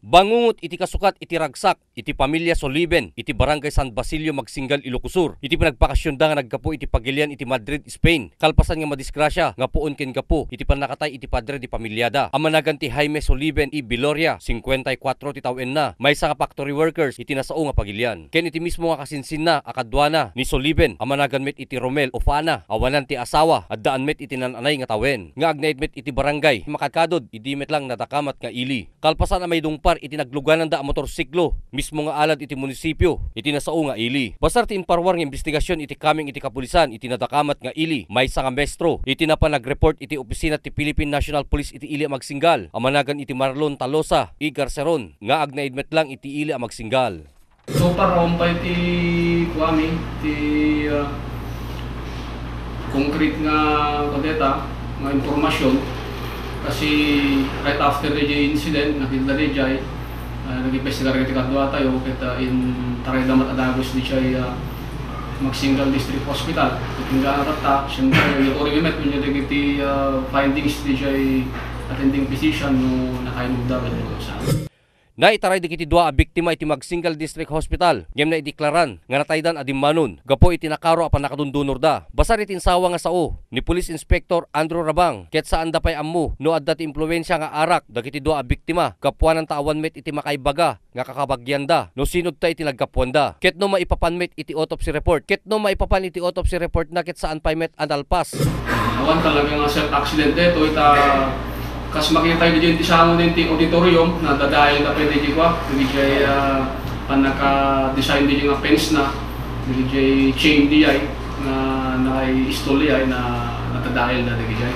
Bangungot iti kasukat iti ragsak iti pamilya Soliven iti barangay San Basilio Magsingal Ilocosur. Iti pinagpakasyon da nga naggapo iti pagilian iti Madrid, Spain. Kalpasan nga madisgrasya nga puon ken gapo iti panakatay iti padre di pamilyada. Amanagan ti Jaime Soliven i Biloria 54 ti tawen na. May nga factory workers iti nasao nga pagilian. Ken iti mismo nga kasinsin na akadwana ni Soliven. Amanagan met iti Romel Ofana awanan ti asawa at daan met iti nananay nga tawen. Nga agnaid met iti barangay makadkadod idi met lang natakamat nga ili. Kalpasan na may dungpar iti nagluganan da a motorsiklo mismo nga alad iti munisipyo iti nasao nga ili. Basar ti imparwar nga investigasyon iti kaming iti kapulisan iti nadakamat nga ili. May nga mestro iti napanag-report iti opisina ti Philippine National Police iti ili a Magsingal. Amanagan iti Marlon Talosa i Garceron nga agnaid met lang iti ili a Magsingal. So para umpay ti kuami ti concrete nga kadeta nga impormasyon kasi right after the incident nakita rin jay nag-investigar iti kadwa tayo kita in taray damat adagos di siya Magsingal District Hospital tinggal rata siyempre yung origimet kunya iti findings di siya attending physician no nakainog dagat sa Na itaray dikiti dua a biktima iti Magsingal District Hospital. Ngem na ideklaran nga nataydan adimanon. Gapo iti nakaro apan nakadundunor da. Basar iti insawa nga sao ni Police Inspector Andrew Rabang ket saan da pay ammo no adda ti impluwensya nga arak dagiti dua a biktima. Kapuanan taawan met iti makaibaga nga kakabagyan da. No sinod ta iti nagkapuan da. Ket no maipapan met iti autopsy report. Ket no maipapan iti autopsy report na ket saan pay met analpas. Awan talaga nga self accident ito ita kas makita yung dyan tisamo din ti auditorium na dadahin na pwede dyan kwa hindi dyan panaka-design din yung fence na hindi dyan chain diyan na naka-install diyan na natadahin na dyan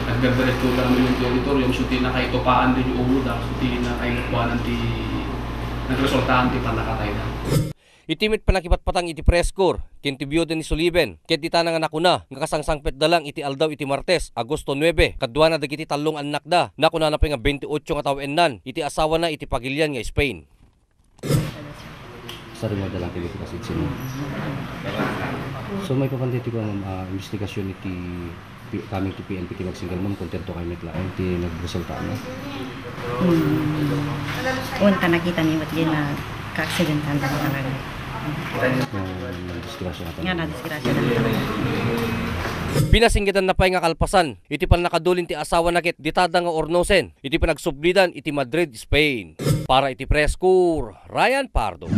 nagdadiretso lang yung auditorium so di nakaitupaan din yung ulo da so di nakaikuanan ti nagresultahan ti panakatay na. Itimit panakipatpatang iti preskor, kinti biyode ni Soliven, ket ita nga nakuna, nga kasangsangpet dalang iti aldaw iti Martes, Agosto 9, kadwa na dagiti talong anak da, nakuna na pa nga 28 nga tawen iti asawa na iti pagilian nga Spain. Sari mo dalang kili kasi sino. So may papantiti ko ang investigasyon iti kaming ti PNP ti Magsingal ma'am kontento kay metlaen ti nagresulta na. Unta nakita ni ba't yun na ka-accidentan na talaga. Nga na-disgrasya na. Pinasinggitan na pay nga kalpasan, iti pan nakadulin ti asawa nakit ditada nga ornosen, iti panagsublidan iti Madrid, Spain. Para iti Preskor, Ryan Pardo.